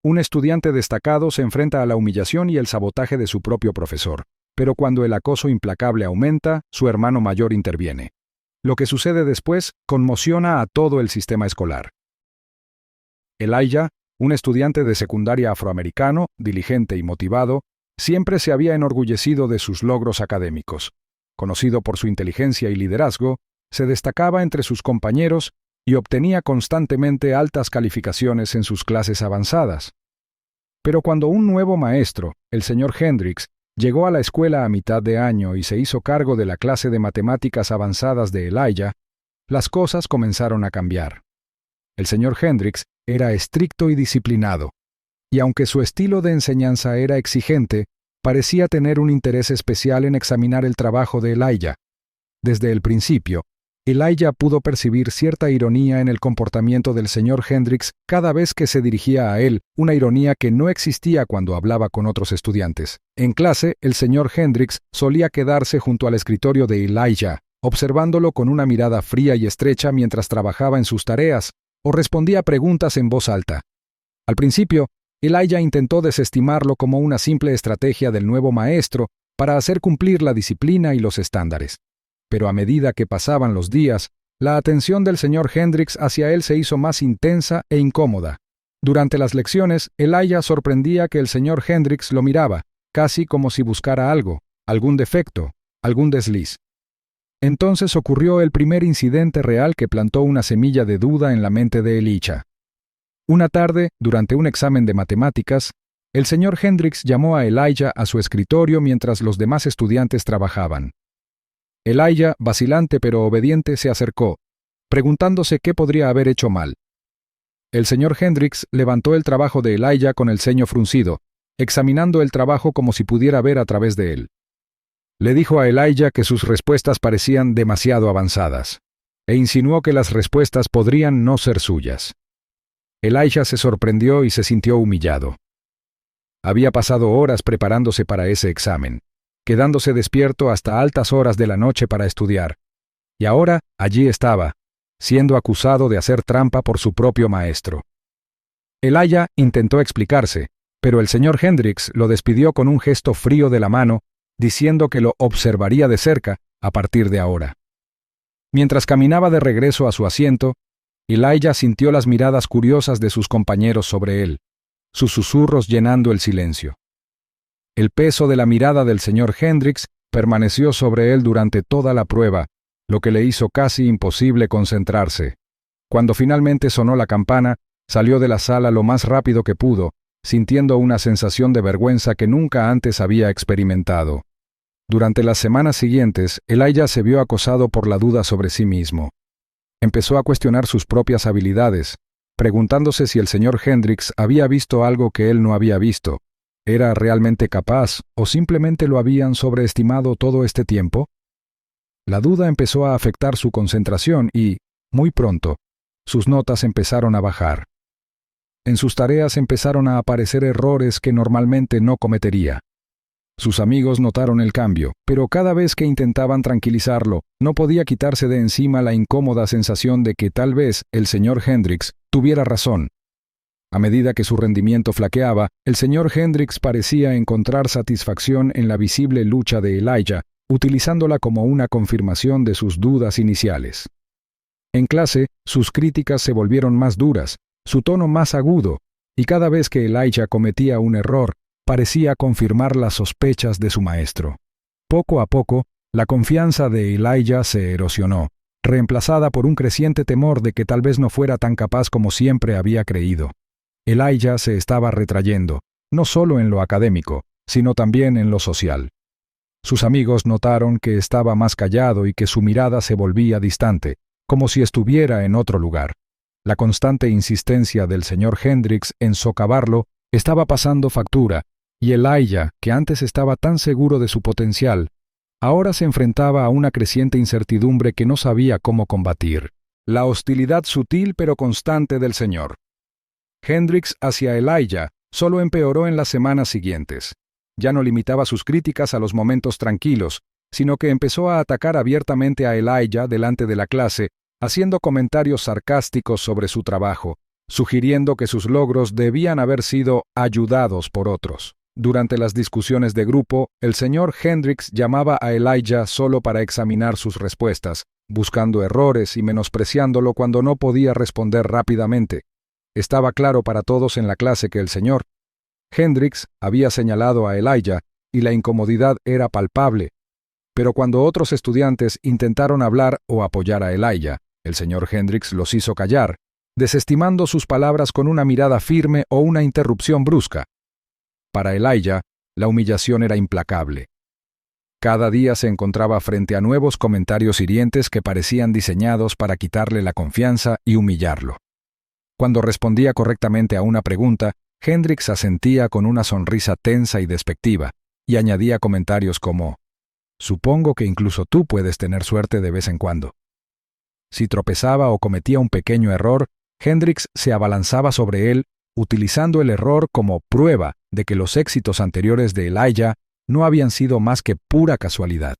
Un estudiante destacado se enfrenta a la humillación y el sabotaje de su propio profesor, pero cuando el acoso implacable aumenta, su hermano mayor interviene. Lo que sucede después conmociona a todo el sistema escolar. Elijah, un estudiante de secundaria afroamericano, diligente y motivado, siempre se había enorgullecido de sus logros académicos. Conocido por su inteligencia y liderazgo, se destacaba entre sus compañeros y obtenía constantemente altas calificaciones en sus clases avanzadas. Pero cuando un nuevo maestro, el señor Hendricks, llegó a la escuela a mitad de año y se hizo cargo de la clase de matemáticas avanzadas de Elijah, las cosas comenzaron a cambiar. El señor Hendricks era estricto y disciplinado, y aunque su estilo de enseñanza era exigente, parecía tener un interés especial en examinar el trabajo de Elijah. Desde el principio, Elijah pudo percibir cierta ironía en el comportamiento del señor Hendricks cada vez que se dirigía a él, una ironía que no existía cuando hablaba con otros estudiantes. En clase, el señor Hendricks solía quedarse junto al escritorio de Elijah, observándolo con una mirada fría y estrecha mientras trabajaba en sus tareas, o respondía preguntas en voz alta. Al principio, Elijah intentó desestimarlo como una simple estrategia del nuevo maestro para hacer cumplir la disciplina y los estándares. Pero a medida que pasaban los días, la atención del señor Hendricks hacia él se hizo más intensa e incómoda. Durante las lecciones, Elijah sorprendía que el señor Hendricks lo miraba, casi como si buscara algo, algún defecto, algún desliz. Entonces ocurrió el primer incidente real que plantó una semilla de duda en la mente de Elijah. Una tarde, durante un examen de matemáticas, el señor Hendricks llamó a Elijah a su escritorio mientras los demás estudiantes trabajaban. Elijah, vacilante pero obediente, se acercó, preguntándose qué podría haber hecho mal. El señor Hendricks levantó el trabajo de Elijah con el ceño fruncido, examinando el trabajo como si pudiera ver a través de él. Le dijo a Elijah que sus respuestas parecían demasiado avanzadas, e insinuó que las respuestas podrían no ser suyas. Elijah se sorprendió y se sintió humillado. Había pasado horas preparándose para ese examen, quedándose despierto hasta altas horas de la noche para estudiar, y ahora allí estaba, siendo acusado de hacer trampa por su propio maestro. Elijah intentó explicarse, pero el señor Hendricks lo despidió con un gesto frío de la mano, diciendo que lo observaría de cerca a partir de ahora. Mientras caminaba de regreso a su asiento, Elijah sintió las miradas curiosas de sus compañeros sobre él, sus susurros llenando el silencio. El peso de la mirada del señor Hendricks permaneció sobre él durante toda la prueba, lo que le hizo casi imposible concentrarse. Cuando finalmente sonó la campana, salió de la sala lo más rápido que pudo, sintiendo una sensación de vergüenza que nunca antes había experimentado. Durante las semanas siguientes, Elijah se vio acosado por la duda sobre sí mismo. Empezó a cuestionar sus propias habilidades, preguntándose si el señor Hendricks había visto algo que él no había visto. ¿Era realmente capaz o simplemente lo habían sobreestimado todo este tiempo? La duda empezó a afectar su concentración y, muy pronto, sus notas empezaron a bajar. En sus tareas empezaron a aparecer errores que normalmente no cometería. Sus amigos notaron el cambio, pero cada vez que intentaban tranquilizarlo, no podía quitarse de encima la incómoda sensación de que tal vez el señor Hendricks tuviera razón. A medida que su rendimiento flaqueaba, el señor Hendricks parecía encontrar satisfacción en la visible lucha de Elijah, utilizándola como una confirmación de sus dudas iniciales. En clase, sus críticas se volvieron más duras, su tono más agudo, y cada vez que Elijah cometía un error, parecía confirmar las sospechas de su maestro. Poco a poco, la confianza de Elijah se erosionó, reemplazada por un creciente temor de que tal vez no fuera tan capaz como siempre había creído. Elijah se estaba retrayendo, no solo en lo académico, sino también en lo social. Sus amigos notaron que estaba más callado y que su mirada se volvía distante, como si estuviera en otro lugar. La constante insistencia del señor Hendricks en socavarlo estaba pasando factura, y Elijah, que antes estaba tan seguro de su potencial, ahora se enfrentaba a una creciente incertidumbre que no sabía cómo combatir. La hostilidad sutil pero constante del señor Hendricks hacia Elijah solo empeoró en las semanas siguientes. Ya no limitaba sus críticas a los momentos tranquilos, sino que empezó a atacar abiertamente a Elijah delante de la clase, haciendo comentarios sarcásticos sobre su trabajo, sugiriendo que sus logros debían haber sido ayudados por otros. Durante las discusiones de grupo, el señor Hendricks llamaba a Elijah solo para examinar sus respuestas, buscando errores y menospreciándolo cuando no podía responder rápidamente. Estaba claro para todos en la clase que el señor Hendricks había señalado a Elijah y la incomodidad era palpable. Pero cuando otros estudiantes intentaron hablar o apoyar a Elijah, el señor Hendricks los hizo callar, desestimando sus palabras con una mirada firme o una interrupción brusca. Para Elijah, la humillación era implacable. Cada día se encontraba frente a nuevos comentarios hirientes que parecían diseñados para quitarle la confianza y humillarlo. Cuando respondía correctamente a una pregunta, Hendricks asentía con una sonrisa tensa y despectiva, y añadía comentarios como: «Supongo que incluso tú puedes tener suerte de vez en cuando». Si tropezaba o cometía un pequeño error, Hendricks se abalanzaba sobre él, utilizando el error como prueba de que los éxitos anteriores de Elijah no habían sido más que pura casualidad.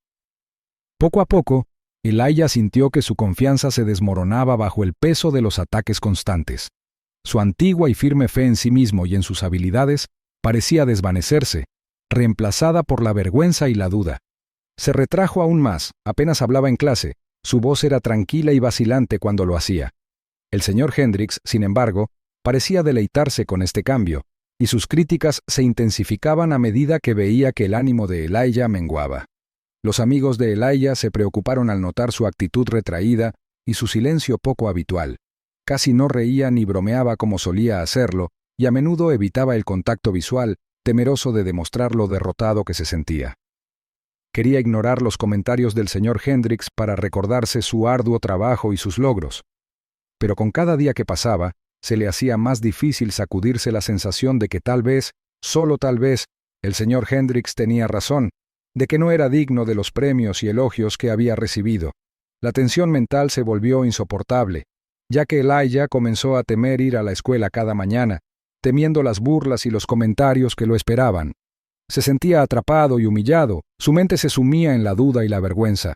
Poco a poco, Elijah sintió que su confianza se desmoronaba bajo el peso de los ataques constantes. Su antigua y firme fe en sí mismo y en sus habilidades parecía desvanecerse, reemplazada por la vergüenza y la duda. Se retrajo aún más, apenas hablaba en clase, su voz era tranquila y vacilante cuando lo hacía. El señor Hendricks, sin embargo, parecía deleitarse con este cambio, y sus críticas se intensificaban a medida que veía que el ánimo de Elijah menguaba. Los amigos de Elijah se preocuparon al notar su actitud retraída y su silencio poco habitual. Casi no reía ni bromeaba como solía hacerlo, y a menudo evitaba el contacto visual, temeroso de demostrar lo derrotado que se sentía. Quería ignorar los comentarios del señor Hendricks para recordarse su arduo trabajo y sus logros. Pero con cada día que pasaba, se le hacía más difícil sacudirse la sensación de que tal vez, solo tal vez, el señor Hendricks tenía razón, de que no era digno de los premios y elogios que había recibido. La tensión mental se volvió insoportable, ya que Elijah comenzó a temer ir a la escuela cada mañana, temiendo las burlas y los comentarios que lo esperaban. Se sentía atrapado y humillado, su mente se sumía en la duda y la vergüenza.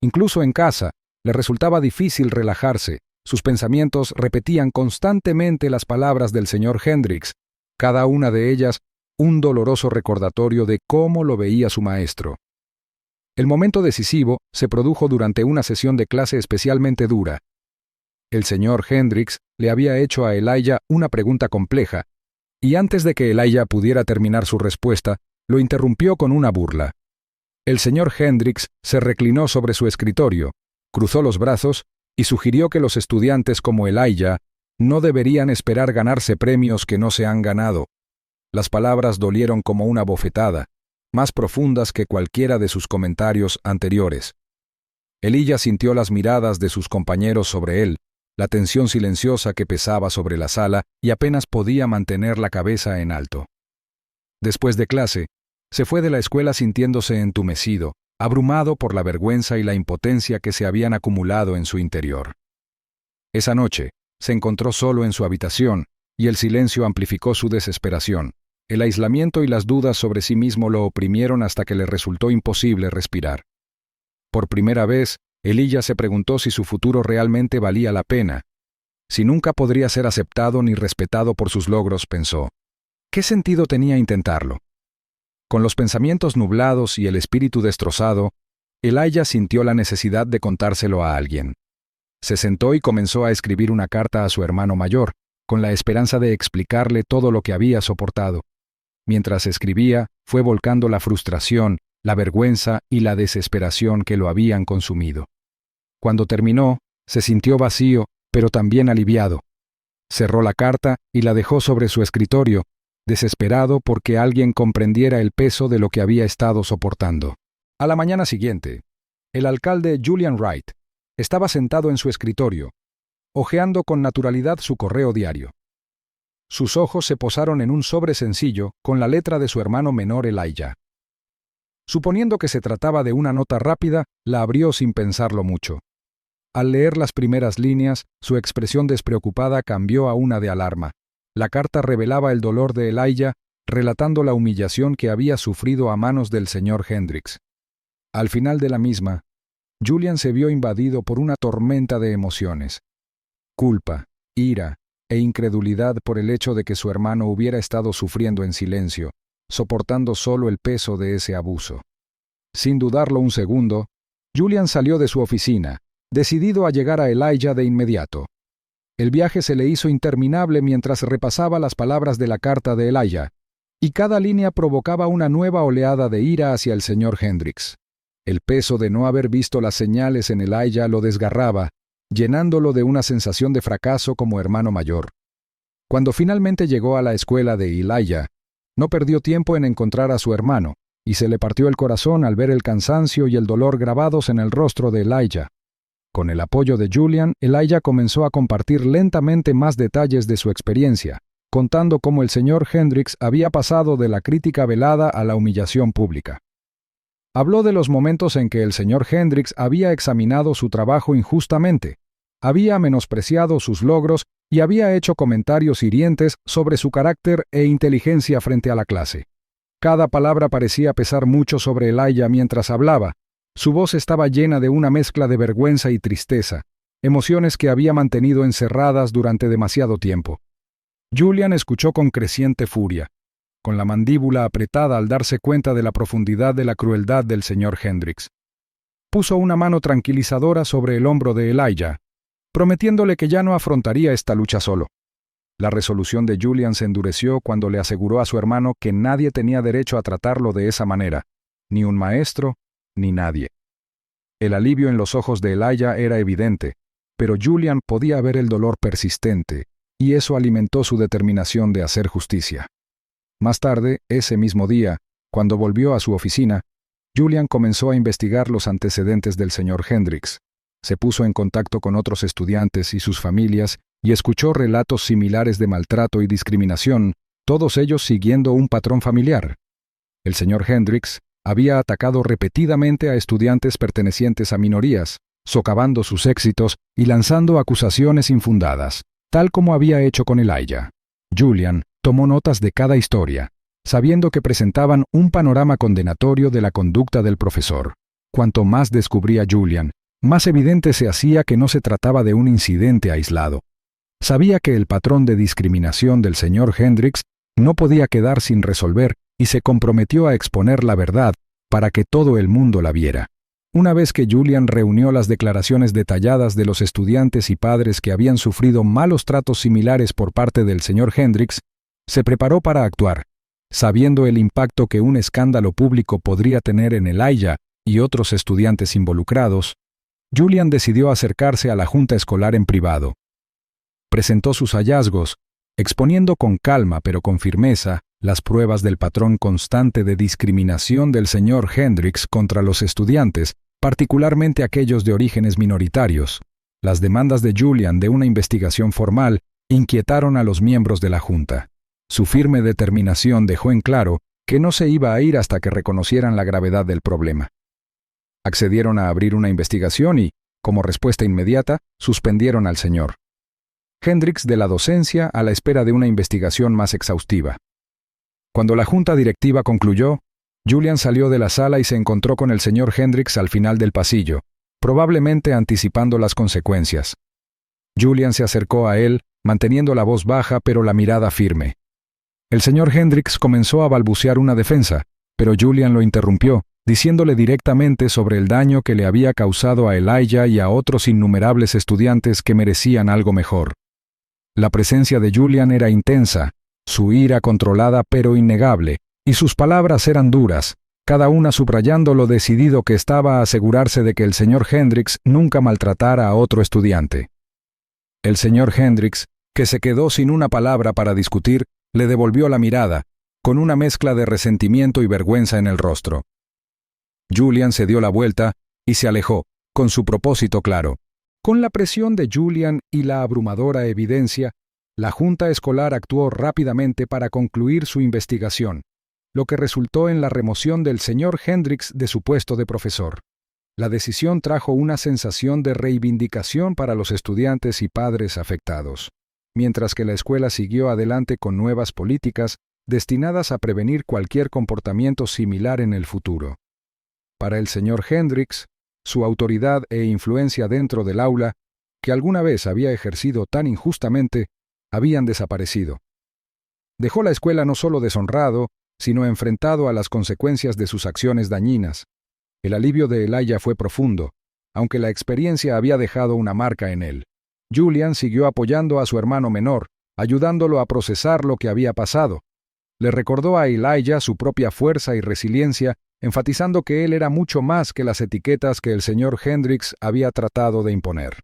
Incluso en casa, le resultaba difícil relajarse. Sus pensamientos repetían constantemente las palabras del señor Hendricks, cada una de ellas un doloroso recordatorio de cómo lo veía su maestro. El momento decisivo se produjo durante una sesión de clase especialmente dura. El señor Hendricks le había hecho a Elijah una pregunta compleja, y antes de que Elijah pudiera terminar su respuesta, lo interrumpió con una burla. El señor Hendricks se reclinó sobre su escritorio, cruzó los brazos y sugirió que los estudiantes como Elijah no deberían esperar ganarse premios que no se han ganado. Las palabras dolieron como una bofetada, más profundas que cualquiera de sus comentarios anteriores. Elijah sintió las miradas de sus compañeros sobre él, la tensión silenciosa que pesaba sobre la sala y apenas podía mantener la cabeza en alto. Después de clase, se fue de la escuela sintiéndose entumecido, abrumado por la vergüenza y la impotencia que se habían acumulado en su interior. Esa noche, se encontró solo en su habitación, y el silencio amplificó su desesperación. El aislamiento y las dudas sobre sí mismo lo oprimieron hasta que le resultó imposible respirar. Por primera vez, Elijah se preguntó si su futuro realmente valía la pena. Si nunca podría ser aceptado ni respetado por sus logros, pensó. ¿Qué sentido tenía intentarlo? Con los pensamientos nublados y el espíritu destrozado, Elijah sintió la necesidad de contárselo a alguien. Se sentó y comenzó a escribir una carta a su hermano mayor, con la esperanza de explicarle todo lo que había soportado. Mientras escribía, fue volcando la frustración, la vergüenza y la desesperación que lo habían consumido. Cuando terminó, se sintió vacío, pero también aliviado. Cerró la carta y la dejó sobre su escritorio, desesperado porque alguien comprendiera el peso de lo que había estado soportando. A la mañana siguiente, el alcalde Julian Wright estaba sentado en su escritorio, hojeando con naturalidad su correo diario. Sus ojos se posaron en un sobre sencillo con la letra de su hermano menor Elijah. Suponiendo que se trataba de una nota rápida, la abrió sin pensarlo mucho. Al leer las primeras líneas, su expresión despreocupada cambió a una de alarma. La carta revelaba el dolor de Elijah, relatando la humillación que había sufrido a manos del señor Hendricks. Al final de la misma, Julian se vio invadido por una tormenta de emociones. Culpa, ira, e incredulidad por el hecho de que su hermano hubiera estado sufriendo en silencio, soportando solo el peso de ese abuso. Sin dudarlo un segundo, Julian salió de su oficina, decidido a llegar a Elijah de inmediato. El viaje se le hizo interminable mientras repasaba las palabras de la carta de Elijah, y cada línea provocaba una nueva oleada de ira hacia el señor Hendricks. El peso de no haber visto las señales en Elijah lo desgarraba, llenándolo de una sensación de fracaso como hermano mayor. Cuando finalmente llegó a la escuela de Elijah, no perdió tiempo en encontrar a su hermano, y se le partió el corazón al ver el cansancio y el dolor grabados en el rostro de Elijah. Con el apoyo de Julian, Elijah comenzó a compartir lentamente más detalles de su experiencia, contando cómo el señor Hendricks había pasado de la crítica velada a la humillación pública. Habló de los momentos en que el señor Hendricks había examinado su trabajo injustamente, había menospreciado sus logros y había hecho comentarios hirientes sobre su carácter e inteligencia frente a la clase. Cada palabra parecía pesar mucho sobre Elijah mientras hablaba. Su voz estaba llena de una mezcla de vergüenza y tristeza, emociones que había mantenido encerradas durante demasiado tiempo. Julian escuchó con creciente furia, con la mandíbula apretada al darse cuenta de la profundidad de la crueldad del señor Hendricks. Puso una mano tranquilizadora sobre el hombro de Elijah, prometiéndole que ya no afrontaría esta lucha solo. La resolución de Julian se endureció cuando le aseguró a su hermano que nadie tenía derecho a tratarlo de esa manera, ni un maestro, ni nadie. El alivio en los ojos de Elijah era evidente, pero Julian podía ver el dolor persistente, y eso alimentó su determinación de hacer justicia. Más tarde, ese mismo día, cuando volvió a su oficina, Julian comenzó a investigar los antecedentes del señor Hendricks. Se puso en contacto con otros estudiantes y sus familias y escuchó relatos similares de maltrato y discriminación, todos ellos siguiendo un patrón familiar. El señor Hendricks había atacado repetidamente a estudiantes pertenecientes a minorías, socavando sus éxitos y lanzando acusaciones infundadas, tal como había hecho con Elijah. Julian tomó notas de cada historia, sabiendo que presentaban un panorama condenatorio de la conducta del profesor. Cuanto más descubría Julian, más evidente se hacía que no se trataba de un incidente aislado. Sabía que el patrón de discriminación del señor Hendricks no podía quedar sin resolver y se comprometió a exponer la verdad para que todo el mundo la viera. Una vez que Julian reunió las declaraciones detalladas de los estudiantes y padres que habían sufrido malos tratos similares por parte del señor Hendricks, se preparó para actuar, sabiendo el impacto que un escándalo público podría tener en Elijah y otros estudiantes involucrados. Julian decidió acercarse a la junta escolar en privado. Presentó sus hallazgos, exponiendo con calma pero con firmeza las pruebas del patrón constante de discriminación del señor Hendricks contra los estudiantes, particularmente aquellos de orígenes minoritarios. Las demandas de Julian de una investigación formal inquietaron a los miembros de la junta. Su firme determinación dejó en claro que no se iba a ir hasta que reconocieran la gravedad del problema. Accedieron a abrir una investigación y, como respuesta inmediata, suspendieron al señor Hendricks de la docencia a la espera de una investigación más exhaustiva. Cuando la junta directiva concluyó, Julian salió de la sala y se encontró con el señor Hendricks al final del pasillo, probablemente anticipando las consecuencias. Julian se acercó a él, manteniendo la voz baja pero la mirada firme. El señor Hendricks comenzó a balbucear una defensa, pero Julian lo interrumpió, diciéndole directamente sobre el daño que le había causado a Elijah y a otros innumerables estudiantes que merecían algo mejor. La presencia de Julian era intensa, su ira controlada pero innegable, y sus palabras eran duras, cada una subrayando lo decidido que estaba a asegurarse de que el señor Hendricks nunca maltratara a otro estudiante. El señor Hendricks, que se quedó sin una palabra para discutir, le devolvió la mirada, con una mezcla de resentimiento y vergüenza en el rostro. Julian se dio la vuelta y se alejó, con su propósito claro. Con la presión de Julian y la abrumadora evidencia, la junta escolar actuó rápidamente para concluir su investigación, lo que resultó en la remoción del señor Hendricks de su puesto de profesor. La decisión trajo una sensación de reivindicación para los estudiantes y padres afectados, mientras que la escuela siguió adelante con nuevas políticas destinadas a prevenir cualquier comportamiento similar en el futuro. Para el señor Hendricks, su autoridad e influencia dentro del aula, que alguna vez había ejercido tan injustamente, habían desaparecido. Dejó la escuela no solo deshonrado, sino enfrentado a las consecuencias de sus acciones dañinas. El alivio de Elijah fue profundo, aunque la experiencia había dejado una marca en él. Julian siguió apoyando a su hermano menor, ayudándolo a procesar lo que había pasado. Le recordó a Elijah su propia fuerza y resiliencia, enfatizando que él era mucho más que las etiquetas que el señor Hendricks había tratado de imponer.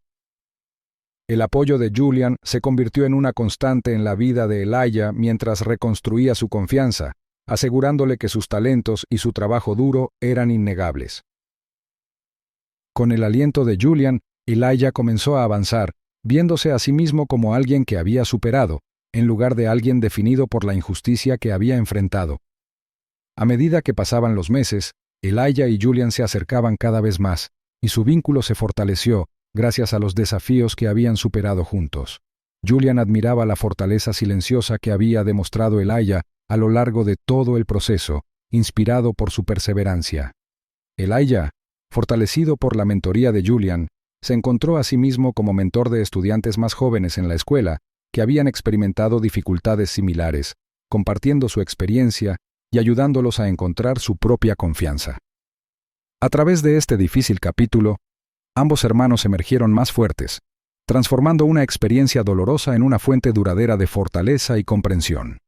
El apoyo de Julian se convirtió en una constante en la vida de Elijah mientras reconstruía su confianza, asegurándole que sus talentos y su trabajo duro eran innegables. Con el aliento de Julian, Elijah comenzó a avanzar, viéndose a sí mismo como alguien que había superado, en lugar de alguien definido por la injusticia que había enfrentado. A medida que pasaban los meses, Elijah y Julian se acercaban cada vez más, y su vínculo se fortaleció gracias a los desafíos que habían superado juntos. Julian admiraba la fortaleza silenciosa que había demostrado Elijah a lo largo de todo el proceso, inspirado por su perseverancia. Elijah, fortalecido por la mentoría de Julian, se encontró a sí mismo como mentor de estudiantes más jóvenes en la escuela que habían experimentado dificultades similares, compartiendo su experiencia y ayudándolos a encontrar su propia confianza. A través de este difícil capítulo, ambos hermanos emergieron más fuertes, transformando una experiencia dolorosa en una fuente duradera de fortaleza y comprensión.